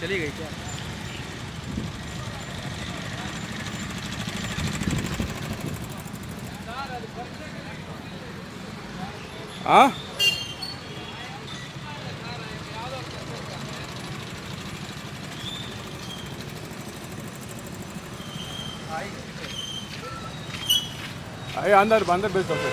चली गई क्या? हाँ अरे अंदर अंदर बेच सकते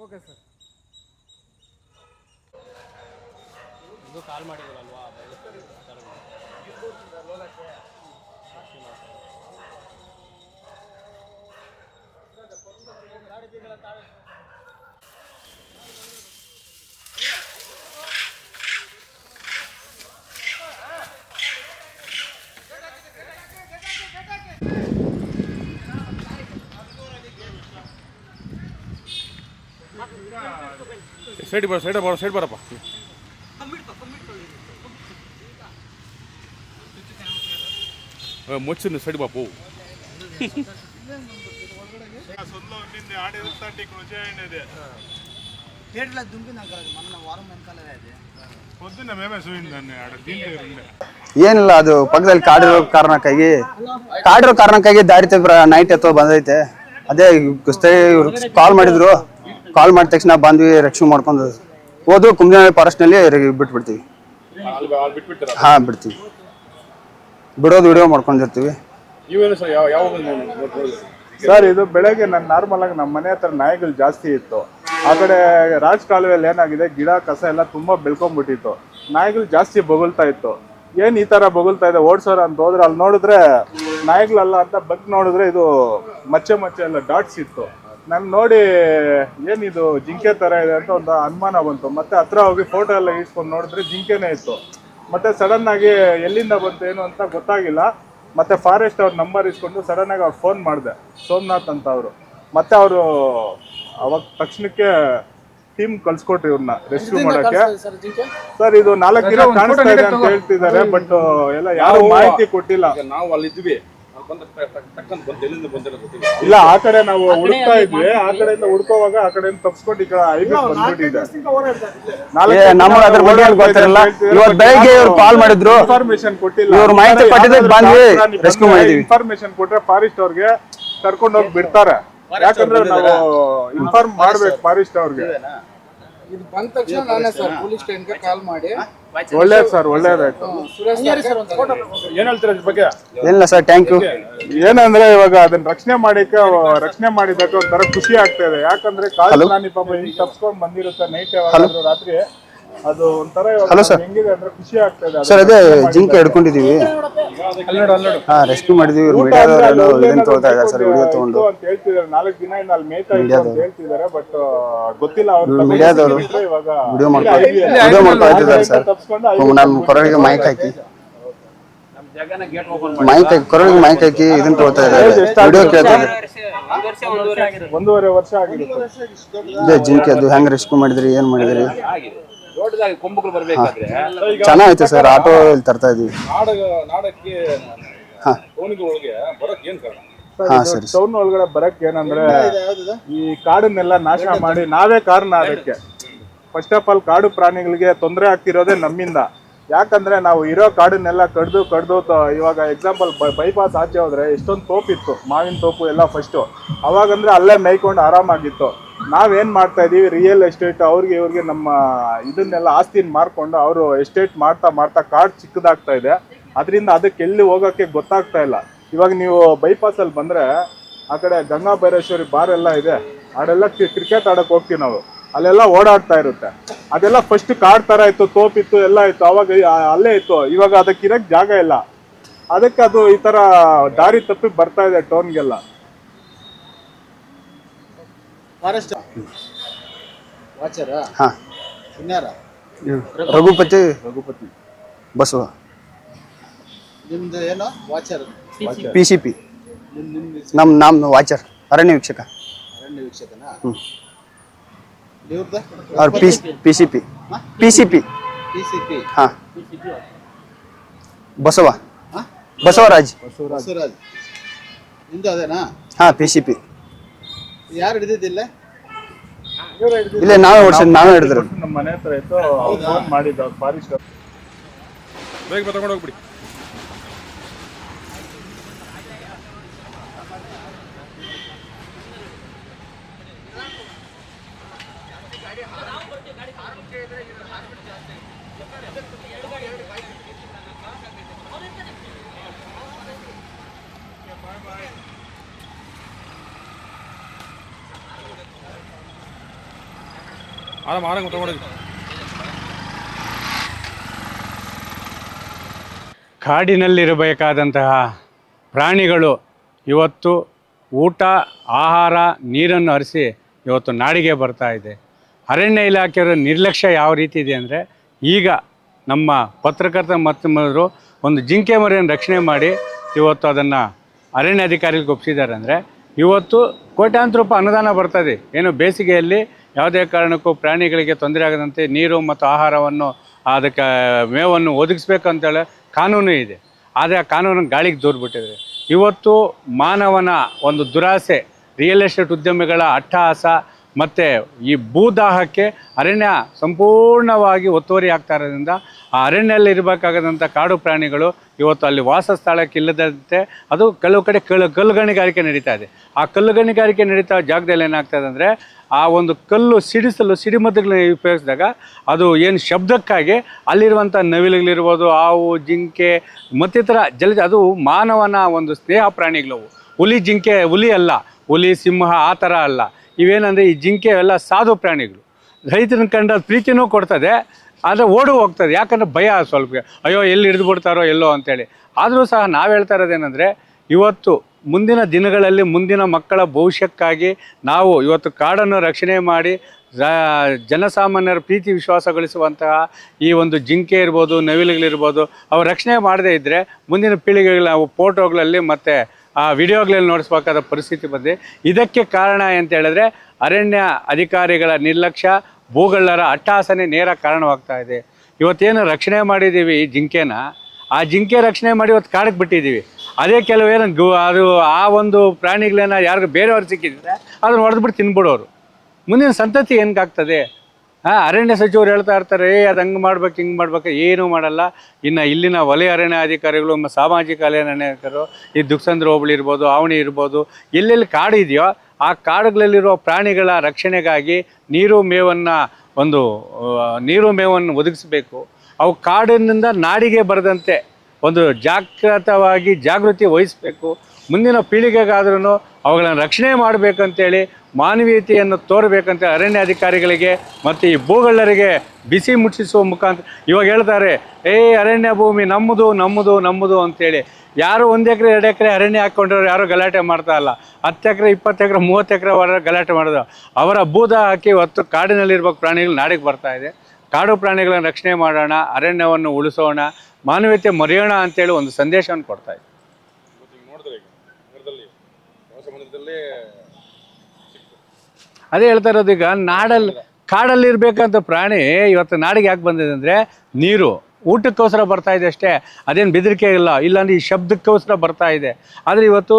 ಓಕೆ ಸರ್ ಇದು ಕಾಲ್ ಮಾಡಿದ್ರಲ್ವಾ ಸೈಡ್ ಬರಪ್ಪ ಮುಚ್ಚಿಂದ ಸೈಡ್ ಬಾಪು ಏನಿಲ್ಲ, ಅದು ಪಕ್ಕದಲ್ಲಿ ಕಾಡಿರೋ ಕಾರಣಕ್ಕಾಗಿ ದಾರಿ ನೈಟ್ ಎತ್ತೋ ಬಂದೈತೆ. ಅದೇ ಕಾಲ್ ಮಾಡಿದ್ರು, ಕಾಲ್ ಮಾಡಿದ ತಕ್ಷಣ ಬಂದ್ವಿ, ರೆಕ್ಷ್ಯೂ ಮಾಡ್ಕೊಂಡು ಹೋದ್ರು. ಕುಂಬಳನಹಳ್ಳಿ ಫಾರೆಸ್ಟ್ ನಲ್ಲಿ ಬಿಟ್ಬಿಡ್ತೀವಿ. ಹಾ, ಬಿಡ್ತೀವಿ. ಬಿಡೋದು ವಿಡಿಯೋ ಮಾಡ್ಕೊಂಡಿರ್ತೀವಿ ಸರ್. ಇದು ಬೆಳಗ್ಗೆ ನಾನು ನಾರ್ಮಲ್ ಆಗಿ ನಮ್ಮ ಮನೆ ಹತ್ರ ನಾಯಿಗಳು ಜಾಸ್ತಿ ಇತ್ತು. ಆ ಕಡೆ ರಾಜ್ ಕಾಲುವೆಯಲ್ಲಿ ಏನಾಗಿದೆ, ಗಿಡ ಕಸ ಎಲ್ಲ ತುಂಬಾ ಬೆಳ್ಕೊಂಡ್ಬಿಟ್ಟಿತ್ತು. ನಾಯಿಗಳು ಜಾಸ್ತಿ ಬೊಗಳ್ತಾ ಇತ್ತು. ಏನ್ ಈ ತರ ಬೊಗಳ್ತಾ ಇದೆ ಓಡ್ಸೋರ ಅಂತ ಹೋದ್ರೆ ಅಲ್ಲಿ ನೋಡಿದ್ರೆ ನಾಯಿಗಳಲ್ಲ ಅಂತ ಬಗ್ ನೋಡಿದ್ರೆ ಇದು ಮಚ್ಚೆ ಎಲ್ಲ ಡಾಟ್ಸ್ ಇತ್ತು. ನಾನು ನೋಡಿ ಏನಿದು ಜಿಂಕೆ ತರ ಇದೆ ಅಂತ ಒಂದು ಅನುಮಾನ ಬಂತು. ಮತ್ತೆ ಹತ್ರ ಹೋಗಿ ಫೋಟೋ ಎಲ್ಲ ಇಸ್ಕೊಂಡು ನೋಡಿದ್ರೆ ಜಿಂಕೆನೇ ಇತ್ತು. ಮತ್ತೆ ಸಡನ್ ಆಗಿ ಎಲ್ಲಿಂದ ಬಂತು ಏನು ಅಂತ ಗೊತ್ತಾಗಿಲ್ಲ. ಮತ್ತೆ ಫಾರೆಸ್ಟ್ ಅವ್ರ ನಂಬರ್ ಇಸ್ಕೊಂಡು ಸಡನ್ ಆಗಿ ಅವ್ರು ಫೋನ್ ಮಾಡಿದೆ, ಸೋಮನಾಥ್ ಅಂತ ಅವರು. ಮತ್ತೆ ಅವರು ಅವಾಗ ತಕ್ಷಣಕ್ಕೆ ಟೀಮ್ ಕಳ್ಸ್ಕೊಟ್ರಿ ಇವ್ರನ್ನ ರೆಸ್ಕ್ಯೂ ಮಾಡಕ್ಕೆ. ಸರ್, ಇದು 4 ದಿನ ಕಾಣಿಸ್ತಾ ಇದೆ ಅಂತ ಹೇಳ್ತಿದ್ದಾರೆ, ಬಟ್ ಎಲ್ಲ ಯಾರು ಮಾಹಿತಿ ಕೊಟ್ಟಿಲ್ಲ. ನಾವು ಅಲ್ಲಿದ್ವಿ, ಇಲ್ಲ ಆ ಕಡೆ ನಾವು ಹುಡುಕ್ತಾ ಇದ್ವಿ. ಆ ಕಡೆಯಿಂದ ಹುಡ್ಕೋವಾಗ ಆ ಕಡೆಯಿಂದ ತಪ್ಸ್ಕೊಂಡು ಈ ಕಡೆ ಬಂದ್ಬಿಟ್ಟಿದೆ. ಇನ್ಫಾರ್ಮೇಶನ್ ಕೊಟ್ಟಿಲ್ಲ. ಇನ್ಫಾರ್ಮೇಶನ್ ಕೊಟ್ರೆ ಫಾರೆಸ್ಟ್ ಅವ್ರಿಗೆ ಕರ್ಕೊಂಡು ಹೋಗಿ ಬಿಡ್ತಾರೆ. ಯಾಕಂದ್ರೆ ನಾವು ಇನ್ಫಾರ್ಮ್ ಮಾಡ್ಬೇಕು ಫಾರೆಸ್ಟ್ ಅವ್ರಿಗೆ. ಇದು ಬಂದ ತಕ್ಷಣ ನಾನೇ ಸರ್ ಪೊಲೀಸ್ ಸ್ಟೇಷನ್ಗೆ ಕಾಲ್ ಮಾಡಿ ಒಳ್ಳೇದು ಸರ್, ಒಳ್ಳೇದಾಯ್ತು. ಏನ್ ಹೇಳ್ತೀರಾ ಇದ್ರ ಬಗ್ಗೆ? ಏನಿಲ್ಲ ಸರ್, ಥ್ಯಾಂಕ್ ಯು. ಏನಂದ್ರೆ ಇವಾಗ ಅದನ್ನ ರಕ್ಷಣೆ ಮಾಡಿದಕ್ಕೆ ಒಂಥರ ಖುಷಿ ಆಗ್ತಾ ಇದೆ. ಯಾಕಂದ್ರೆ ಕಾಡು ಪ್ರಾಣಿ ಪಾಪ ಹಿಂಗ್ ತಪ್ಸ್ಕೊಂಡ್ ಬಂದಿರುತ್ತೆ ನೈಟ್ ರಾತ್ರಿ. ಅದು ಒಂಥರ ಹೆಂಗಿದೆ ಅಂದ್ರೆ ಖುಷಿ ಆಗ್ತಾ ಇದೆ ಸರ್. ಅದೇ ಜಿಂಕೆ ಹಿಡ್ಕೊಂಡಿದೀವಿ, ರೆಸ್ಕ್ಯೂ ಮಾಡಿದೀವಿ. ಸರ್ ವಿಡಿಯೋ ತಗೊಂಡು ಅಂತ ಹೇಳ್ತಿದ್ದಾರೆ. 4 ದಿನ ಇನ್ನು ಅಲ್ಲಿ ಮೇಯ್ತಾ ಇತ್ತು ಅಂತ ಹೇಳ್ತಿದ್ದಾರೆ, ಬಟ್ ಗೊತ್ತಿಲ್ಲ. ಅವ್ರು ಮೀಡಿಯಾದವರು ವಿಡಿಯೋ ಮಾಡ್ತಾ ಇದ್ದಾರೆ ಸರ್. ನಾನು ಕೊರಳಿಗೆ ಮೈಕ್ ಹಾಕಿ ಮೈಕ್ ಹಾಕಿ ಇದನ್ನ ತಗೋತಾ ಇದ್ದಾರೆ, ವಿಡಿಯೋ ಕೇಳ್ತಾ ಇದ್ದಾರೆ. 1.5 ವರ್ಷ ಆಗಿದೆ. ಜಿಂಕೆ ಅದು ಹೆಂಗ್ ರೆಸ್ಕ್ಯೂ ಮಾಡಿದ್ರಿ, ಏನ್ ಮಾಡಿದ್ರಿ? ಕೊಂಬುಗಳು ಬರ್ಬೇಕಾದ್ರೆ ಚೆನ್ನಾಗೈತೆ ಸರ್. ಆಟೋ ಇಲ್ಲಿ ತರ್ತಾ ಇದೀವಿ. ಟೌನ್ ಒಳಗಡೆ ಬರಕ್ ಏನಂದ್ರೆ ಈ ಕಾಡನ್ನೆಲ್ಲ ನಾಶ ಮಾಡಿ ನಾವೇ ಕಾರಣ ಅದಕ್ಕೆ. ಫಸ್ಟ್ ಆಫ್ ಆಲ್ ಕಾಡು ಪ್ರಾಣಿಗಳಿಗೆ ತೊಂದರೆ ಆಗ್ತಿರೋದೇ ನಮ್ಮಿಂದ. ಯಾಕಂದ್ರೆ ನಾವು ಇರೋ ಕಾಡನ್ನೆಲ್ಲ ಕಡ್ದು ಇವಾಗ ಎಕ್ಸಾಂಪಲ್ ಬೈಪಾಸ್ ಆಚೆ ಹೋದ್ರೆ ಎಷ್ಟೊಂದು ತೋಪಿತ್ತು, ಮಾವಿನ ತೋಪು ಎಲ್ಲ ಫಸ್ಟ್. ಅವಾಗಂದ್ರೆ ಅಲ್ಲೇ ಮೇಯ್ಕೊಂಡು ಆರಾಮಾಗಿತ್ತು. ನಾವೇನ್ ಮಾಡ್ತಾ ಇದೀವಿ, ರಿಯಲ್ ಎಸ್ಟೇಟ್ ಇವ್ರಿಗೆ ನಮ್ಮ ಇದನ್ನೆಲ್ಲ ಆಸ್ತಿನ ಮಾರ್ಕೊಂಡು ಅವರು ಎಸ್ಟೇಟ್ ಮಾಡ್ತಾ ಮಾಡ್ತಾ ಕಾಡ್ ಚಿಕ್ಕದಾಗ್ತಾ ಇದೆ. ಅದರಿಂದ ಅದಕ್ಕೆ ಎಲ್ಲಿ ಹೋಗೋಕ್ಕೆ ಗೊತ್ತಾಗ್ತಾ ಇಲ್ಲ. ಇವಾಗ ನೀವು ಬೈಪಾಸಲ್ಲಿ ಬಂದರೆ ಆ ಕಡೆ ಗಂಗಾ ಭೈರೇಶ್ವರಿ ಬಾರ್ ಎಲ್ಲ ಇದೆ, ಅಲ್ಲೆಲ್ಲ ಕ್ರಿಕೆಟ್ ಆಡೋಕೆ ಹೋಗ್ತೀವಿ ನಾವು. ಅಲ್ಲೆಲ್ಲ ಓಡಾಡ್ತಾ ಇರುತ್ತೆ. ಅದೆಲ್ಲ ಫಸ್ಟ್ ಕಾಡ್ ಥರ ಇತ್ತು, ತೋಪಿತ್ತು, ಎಲ್ಲ ಇತ್ತು, ಅವಾಗ ಅಲ್ಲೇ ಇತ್ತು. ಇವಾಗ ಅದಕ್ಕೆ ಇರೋಕ್ಕೆ ಜಾಗ ಇಲ್ಲ. ಅದಕ್ಕೆ ಅದು ಈ ಥರ ದಾರಿ ತಪ್ಪಿ ಬರ್ತಾ ಇದೆ ಟೌನ್ಗೆಲ್ಲ. ಫಾರೆಸ್ಟ್ ವಾಚರ ಹಾಂ, ಇನ್ಯಾರ ರಘುಪತಿ ರಘುಪತಿ ಬಸವ, ನಿಮ್ದು ಏನೋ ವಾಚರ್ PCP, ನಿಮ್ಮ ನಮ್ಮ ವಾಚರ್, ಅರಣ್ಯ ವೀಕ್ಷಕ. ಅರಣ್ಯ ವೀಕ್ಷಕನಾ? ಹ್ಞೂ, ಇವ್ರದ್ದು ಅವ್ರ PCP. PCP. ಹಾಂ, ಬಸವ, ಹಾಂ, ಬಸವರಾಜ್. ಬಸವರಾಜ್. ನಿಮ್ದು ಅದೇನಾ? ಹಾಂ, PCP. ಯಾರು ಹಿಡಿದಿದ್ದಿಲ್ಲ? ಇಲ್ಲೇ ನಾವೇ ಹಿಡಿದ್ರು. ನಮ್ಮ ಮನೆ ಹತ್ರ ಇತ್ತು, ಫೋನ್ ಮಾಡಿದ್ದು ಫಾರೆಸ್ಟ್. ಬೇಗ ತಗೊಂಡು ಹೋಗ್ಬಿಡಿ. ಆರಾಮ ತಗೊಂಡೋಗಿ. ಕಾಡಿನಲ್ಲಿರಬೇಕಾದಂತಹ ಪ್ರಾಣಿಗಳು ಇವತ್ತು ಊಟ, ಆಹಾರ, ನೀರನ್ನು ಹರಿಸಿ ಇವತ್ತು ನಾಡಿಗೆ ಬರ್ತಾ ಇದೆ. ಅರಣ್ಯ ಇಲಾಖೆಯವರ ನಿರ್ಲಕ್ಷ್ಯ ಯಾವ ರೀತಿ ಇದೆ ಅಂದರೆ, ಈಗ ನಮ್ಮ ಪತ್ರಕರ್ತ ಮತ್ತು ಒಂದು ಜಿಂಕೆ ಮರಿಯನ್ನು ರಕ್ಷಣೆ ಮಾಡಿ ಇವತ್ತು ಅದನ್ನು ಅರಣ್ಯ ಅಧಿಕಾರಿಗಳಿಗೆ ಒಪ್ಪಿಸಿದ್ದಾರೆ. ಅಂದರೆ ಇವತ್ತು ಕೋಟ್ಯಾಂತರ ರೂಪಾಯಿ ಅನುದಾನ ಬರ್ತದೆ. ಏನು ಬೇಸಿಗೆಯಲ್ಲಿ ಯಾವುದೇ ಕಾರಣಕ್ಕೂ ಪ್ರಾಣಿಗಳಿಗೆ ತೊಂದರೆ ಆಗದಂತೆ ನೀರು ಮತ್ತು ಆಹಾರವನ್ನು, ಅದಕ್ಕೆ ಮೇವನ್ನು ಒದಗಿಸ್ಬೇಕಂತೇಳಿ ಕಾನೂನು ಇದೆ. ಆದರೆ ಆ ಕಾನೂನನ್ನು ಗಾಳಿಗೆ ದೂರ್ಬಿಟ್ಟಿದೆ. ಇವತ್ತು ಮಾನವನ ಒಂದು ದುರಾಸೆ, ರಿಯಲ್ ಎಸ್ಟೇಟ್ ಉದ್ಯಮಿಗಳ ಅಟ್ಟಹಾಸ ಮತ್ತು ಈ ಭೂದಾಹಕ್ಕೆ ಅರಣ್ಯ ಸಂಪೂರ್ಣವಾಗಿ ಒತ್ತುವರಿ ಆಗ್ತಾ ಇರೋದ್ರಿಂದ ಆ ಅರಣ್ಯಲ್ಲಿ ಇರಬೇಕಾದಂಥ ಕಾಡು ಪ್ರಾಣಿಗಳು ಇವತ್ತು ಅಲ್ಲಿ ವಾಸ ಸ್ಥಳಕ್ಕೆ ಇಲ್ಲದಂತೆ ಅದು ಕೆಲವು ಕಡೆ ಕಲ್ಲು ಗಣಿಗಾರಿಕೆ ನಡೀತಾ ಇದೆ. ಆ ಕಲ್ಲು ಗಣಿಗಾರಿಕೆ ನಡೀತಾ ಜಾಗದಲ್ಲಿ ಏನಾಗ್ತದೆ ಅಂದರೆ, ಆ ಒಂದು ಕಲ್ಲು ಸಿಡಿಮದ್ದುಗಳನ್ನ ಉಪಯೋಗಿಸಿದಾಗ ಅದು ಏನು ಶಬ್ದಕ್ಕಾಗಿ ಅಲ್ಲಿರುವಂಥ ನವಿಲುಗಳಿರ್ಬೋದು, ಹಾವು, ಜಿಂಕೆ ಮತ್ತಿತರ ಅದು ಮಾನವನ ಒಂದು ಸ್ನೇಹ ಪ್ರಾಣಿಗಳವು. ಹುಲಿ ಅಲ್ಲ, ಹುಲಿ, ಸಿಂಹ ಆ ಥರ ಅಲ್ಲ. ಇವೇನಂದರೆ ಈ ಜಿಂಕೆ ಎಲ್ಲ ಸಾಧು ಪ್ರಾಣಿಗಳು. ರೈತನ ಕಂಡ ಪ್ರೀತಿನೂ ಕೊಡ್ತದೆ, ಆದರೆ ಓಡು ಹೋಗ್ತದೆ. ಯಾಕಂದರೆ ಭಯ ಸ್ವಲ್ಪ, ಅಯ್ಯೋ ಎಲ್ಲಿ ಹಿಡಿದು ಬಿಡ್ತಾರೋ ಎಲ್ಲೋ ಅಂತೇಳಿ. ಆದರೂ ಸಹ ನಾವು ಹೇಳ್ತಾ ಇರೋದೇನೆಂದರೆ, ಇವತ್ತು ಮುಂದಿನ ದಿನಗಳಲ್ಲಿ ಮುಂದಿನ ಮಕ್ಕಳ ಭವಿಷ್ಯಕ್ಕಾಗಿ ನಾವು ಇವತ್ತು ಕಾಡನ್ನು ರಕ್ಷಣೆ ಮಾಡಿ ಜನಸಾಮಾನ್ಯರ ಪ್ರೀತಿ ವಿಶ್ವಾಸ ಗಳಿಸುವಂತಹ ಈ ಒಂದು ಜಿಂಕೆ ಇರ್ಬೋದು, ನವಿಲುಗಳಿರ್ಬೋದು, ಅವು ರಕ್ಷಣೆ ಮಾಡದೇ ಇದ್ದರೆ ಮುಂದಿನ ಪೀಳಿಗೆಗಳು ನಾವು ಫೋಟೋಗಳಲ್ಲಿ ಮತ್ತು ಆ ವಿಡಿಯೋಗಳಲ್ಲಿ ನೋಡಿಸ್ಬೇಕಾದ ಪರಿಸ್ಥಿತಿ ಬಂದಿದೆ. ಇದಕ್ಕೆ ಕಾರಣ ಅಂತ ಹೇಳಿದ್ರೆ ಅರಣ್ಯ ಅಧಿಕಾರಿಗಳ ನಿರ್ಲಕ್ಷ್ಯ, ಭೂಗಳ್ಳರ ಅಟ್ಟಹಾಸನೆ ನೇರ ಕಾರಣವಾಗ್ತಾ ಇದೆ. ಇವತ್ತೇನು ರಕ್ಷಣೆ ಮಾಡಿದ್ದೀವಿ ಈ ಜಿಂಕೆನ, ಆ ಜಿಂಕೆ ರಕ್ಷಣೆ ಮಾಡಿ ಇವತ್ತು ಕಾಡಕ್ಕೆ ಬಿಟ್ಟಿದ್ದೀವಿ. ಅದೇ ಕೆಲವೇನು ಅದು ಆ ಒಂದು ಪ್ರಾಣಿಗಳನ್ನ ಯಾರಿಗೂ ಬೇರೆಯವ್ರು ಸಿಕ್ಕಿದ್ರೆ ಅದನ್ನು ಹೊಡೆದ್ಬಿಟ್ಟು ತಿನ್ಬಿಡೋರು. ಮುಂದಿನ ಸಂತತಿ ಏನಕ್ಕಾಗ್ತದೆ? ಅರಣ್ಯ ಸಚಿವರು ಹೇಳ್ತಾ ಇರ್ತಾರೆ, ಅದು ಹಂಗೆ ಮಾಡ್ಬೇಕು, ಹಿಂಗೆ ಮಾಡ್ಬೇಕು. ಏನೂ ಮಾಡಲ್ಲ. ಇನ್ನು ಇಲ್ಲಿನ ವಲಯ ಅರಣ್ಯ ಅಧಿಕಾರಿಗಳು, ಸಾಮಾಜಿಕ ಅರಣ್ಯ ಅಧಿಕಾರಿಗಳು, ಈ ದುಕ್ಸಂದ್ರ ಹೋಬಳಿ ಇರ್ಬೋದು, ಆವಣಿ ಇರ್ಬೋದು, ಎಲ್ಲೆಲ್ಲಿ ಕಾಡು ಇದೆಯೋ ಆ ಕಾಡುಗಳಲ್ಲಿರುವ ಪ್ರಾಣಿಗಳ ರಕ್ಷಣೆಗಾಗಿ ನೀರು ಮೇವನ್ನು ಒದಗಿಸಬೇಕು. ಅವು ಕಾಡಿನಿಂದ ನಾಡಿಗೆ ಬರದಂತೆ ಒಂದು ಜಾಗೃತಿ ವಹಿಸಬೇಕು. ಮುಂದಿನ ಪೀಳಿಗೆಗಾದ್ರೂ ಅವುಗಳನ್ನು ರಕ್ಷಣೆ ಮಾಡಬೇಕಂತೇಳಿ ಮಾನವೀಯತೆಯನ್ನು ತೋರಬೇಕಂತ ಅರಣ್ಯ ಅಧಿಕಾರಿಗಳಿಗೆ ಮತ್ತು ಈ ಭೂಗಳ್ಳರಿಗೆ ಬಿಸಿ ಮುಟ್ಟಿಸುವ ಮುಖಾಂತರ ಇವಾಗ ಹೇಳ್ತಾರೆ, ಅರಣ್ಯ ಭೂಮಿ ನಮ್ಮದು ಅಂತೇಳಿ. ಯಾರು 1 ಎಕರೆ 2 ಎಕರೆ ಅರಣ್ಯ ಹಾಕ್ಕೊಂಡ್ರೆ ಯಾರು ಗಲಾಟೆ ಮಾಡ್ತಾ ಇಲ್ಲ. 10 ಎಕರೆ 20 ಎಕರೆ 30 ಎಕರೆ ಗಲಾಟೆ ಮಾಡೋದು. ಅವರ ಹಾಕಿ ಹೊತ್ತು ಕಾಡಿನಲ್ಲಿರ್ಬೇಕು ಪ್ರಾಣಿಗಳು ನಾಡಿಗೆ ಬರ್ತಾ ಇದೆ. ಕಾಡು ಪ್ರಾಣಿಗಳನ್ನು ರಕ್ಷಣೆ ಮಾಡೋಣ, ಅರಣ್ಯವನ್ನು ಉಳಿಸೋಣ, ಮಾನವೀಯತೆ ಮರೆಯೋಣ ಅಂತೇಳಿ ಒಂದು ಸಂದೇಶವನ್ನು ಕೊಡ್ತಾ ಇದೆ. ಅದೇ ಹೇಳ್ತಾ ಇರೋದು, ಈಗ ಕಾಡಲ್ಲಿ ಇರಬೇಕಂತ ಪ್ರಾಣಿ ಇವತ್ತು ನಾಡಿಗೆ ಯಾಕೆ ಬಂದಿದೆ ಅಂದರೆ, ನೀರು ಊಟಕ್ಕೋಸ್ಕರ ಬರ್ತಾ ಇದೆ ಅಷ್ಟೇ. ಅದೇನು ಬೆದರಿಕೆ ಇಲ್ಲಾಂದ್ರೆ ಈ ಶಬ್ದಕ್ಕೋಸ್ಕರ ಬರ್ತಾ ಇದೆ. ಆದರೆ ಇವತ್ತು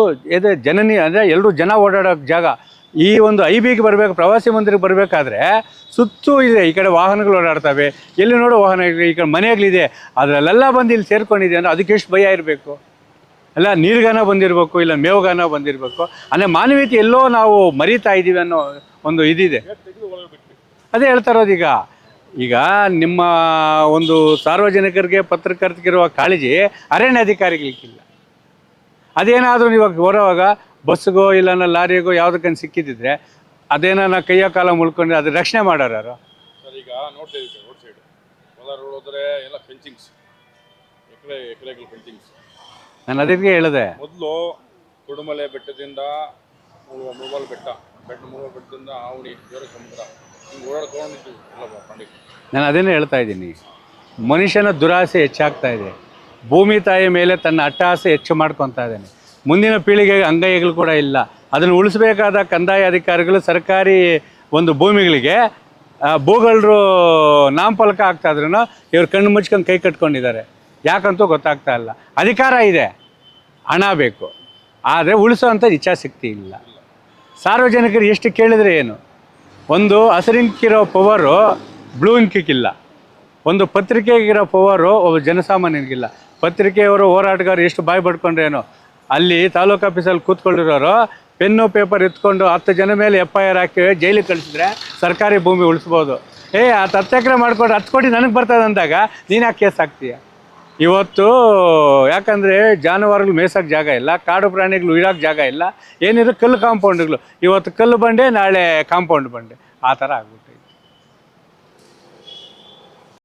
ಜನನಿ ಅಂದರೆ ಎಲ್ಲರೂ ಜನ ಓಡಾಡೋ ಜಾಗ. ಈ ಒಂದು IBಗೆ ಬರಬೇಕು, ಪ್ರವಾಸಿ ಮಂದಿರಕ್ಕೆ ಬರಬೇಕಾದ್ರೆ ಸುತ್ತೂ ಇದೆ, ಈ ಕಡೆ ವಾಹನಗಳು ಓಡಾಡ್ತವೆ, ಎಲ್ಲಿ ನೋಡೋ ವಾಹನ, ಈ ಕಡೆ ಮನೆಗಳಿದೆ, ಅದರಲ್ಲೆಲ್ಲ ಬಂದು ಇಲ್ಲಿ ಸೇರ್ಕೊಂಡಿದೆ ಅಂದರೆ ಅದಕ್ಕೆ ಎಷ್ಟು ಭಯ ಇರಬೇಕು? ಅಲ್ಲ, ನೀರಿಗಾನ ಬಂದಿರಬೇಕು, ಇಲ್ಲ ಮೇವುಗಾನ ಬಂದಿರಬೇಕು. ಅಂದರೆ ಮಾನವೀಯತೆ ಎಲ್ಲೋ ನಾವು ಮರೀತಾ ಇದ್ದೀವಿ ಅನ್ನೋ ಒಂದು ಇದಿದೆ. ಅದೇ ಹೇಳ್ತಾ ಇರೋದು ಈಗ ನಿಮ್ಮ ಒಂದು ಸಾರ್ವಜನಿಕರಿಗೆ ಪತ್ರಕರ್ತರಿಗಿರುವ ಕಾಳಜಿ ಅರಣ್ಯ ಅಧಿಕಾರಿಗಳಿಗಿಲ್ಲ. ಅದೇನಾದರೂ ಇವಾಗ ಬರೋವಾಗ ಬಸ್ಸಿಗೋ ಇಲ್ಲ ಲಾರಿಗೋ ಯಾವುದಕ್ಕಂತ ಸಿಕ್ಕಿದ್ದಿದ್ರೆ ಅದೇನ ಕೈಯ ಕಾಲ ಮುಳ್ಕೊಂಡ್ರೆ ಅದು ರಕ್ಷಣೆ ಮಾಡೋರು ಯಾರು? ಸರ್ ಈಗ ನೋಡ್ತಾ ಇದ್ದೀವಿ ರೋಡ್ ಸೈಡ್ ಕೋಲಾರ ರೋಡ್ ಹೋದ್ರೆ ಎಲ್ಲ ಫೆನ್ಸಿಂಗ್ಸ್, ಎಕರೆಗಳು ಫೆನ್ಸಿಂಗ್ಸ್. ನಾನು ಅದಕ್ಕೆ ಹೇಳಿದೆ, ಮೊದಲು ಕುಡುಮಲೆ ಬೆಟ್ಟದಿಂದ ಮುಳಬಾಲ್ ಬೆಟ್ಟದಿಂದ ಆವಣಿ ಜೋರ ಸಮುದ್ರ ಹಿಂಗೆ ಓಡಾಡ್ಕೊಂಡಿದ್ದು ಎಲ್ಲ ಪಂಡಿತ್. ನಾನು ಅದನ್ನೇ ಹೇಳ್ತಾ ಇದ್ದೀನಿ, ಮನುಷ್ಯನ ದುರಾಸೆ ಹೆಚ್ಚಾಗ್ತಾ ಇದೆ. ಭೂಮಿ ತಾಯಿ ಮೇಲೆ ತನ್ನ ಅಟ್ಟಹಾಸೆ ಹೆಚ್ಚು ಮಾಡ್ಕೊತಾ ಇದ್ದಾನೆ. ಮುಂದಿನ ಪೀಳಿಗೆಗೆ ಅಂಗೈಗಳು ಕೂಡ ಇಲ್ಲ. ಅದನ್ನು ಉಳಿಸಬೇಕಾದ ಕಂದಾಯ ಅಧಿಕಾರಿಗಳು ಸರ್ಕಾರಿ ಒಂದು ಭೂಮಿಗಳಿಗೆ ಭೂಗಳರು ನಾಮಫಲಕ ಆಗ್ತಾ ಇದ್ರೂ ಇವ್ರು ಕಣ್ಣು ಮುಚ್ಕೊಂಡು ಕೈ ಕಟ್ಕೊಂಡಿದ್ದಾರೆ. ಯಾಕಂತೂ ಗೊತ್ತಾಗ್ತಾ ಇಲ್ಲ. ಅಧಿಕಾರ ಇದೆ, ಹಣ ಬೇಕು, ಆದರೆ ಉಳಿಸೋವಂಥ ಇಚ್ಛಾಶಕ್ತಿ ಇಲ್ಲ. ಸಾರ್ವಜನಿಕರು ಎಷ್ಟು ಕೇಳಿದರೆ ಏನು? ಒಂದು ಹಸಿರಿಂಕಿರೋ ಪವರು ಬ್ಲೂ ಇಂಕಿಗಿಲ್ಲ, ಒಂದು ಪತ್ರಿಕೆಗಿರೋ ಪವರು ಒಬ್ಬ ಜನಸಾಮಾನ್ಯನಿಗಿಲ್ಲ. ಪತ್ರಿಕೆಯವರು ಹೋರಾಟಗಾರರು ಎಷ್ಟು ಬಾಯಿ ಪಡ್ಕೊಂಡ್ರೇನು, ಅಲ್ಲಿ ತಾಲೂಕು ಆಫೀಸಲ್ಲಿ ಕೂತ್ಕೊಂಡಿರೋರು ಪೆನ್ನು ಪೇಪರ್ ಎತ್ಕೊಂಡು 10 ಜನ ಮೇಲೆ FIR ಹಾಕಿ ಜೈಲಿಗೆ ಕಳಿಸಿದ್ರೆ ಸರ್ಕಾರಿ ಭೂಮಿ ಉಳಿಸ್ಬೋದು. ಆ 10 ಎಕರೆ ಮಾಡ್ಕೊಂಡು 10 ಕೋಟಿ ನನಗೆ ಬರ್ತದೆ ಅಂದಾಗ ನೀನು ಯಾಕೆ ಕೇಸ್ ಹಾಕ್ತೀಯ? ಇವತ್ತು ಯಾಕಂದರೆ ಜಾನುವಾರುಗಳು ಮೇಯ್ಸೋಕ್ಕೆ ಜಾಗ ಇಲ್ಲ, ಕಾಡು ಪ್ರಾಣಿಗಳು ಇಡೋಕ್ಕೆ ಜಾಗ ಇಲ್ಲ, ಏನಿದ್ರು ಕಲ್ಲು ಕಾಂಪೌಂಡ್ಗಳು. ಇವತ್ತು ಕಲ್ಲು ಬಂಡೆ, ನಾಳೆ ಕಾಂಪೌಂಡ್ ಬಂಡೆ, ಆ ಥರ ಆಗ್ಬಿಟ್ಟು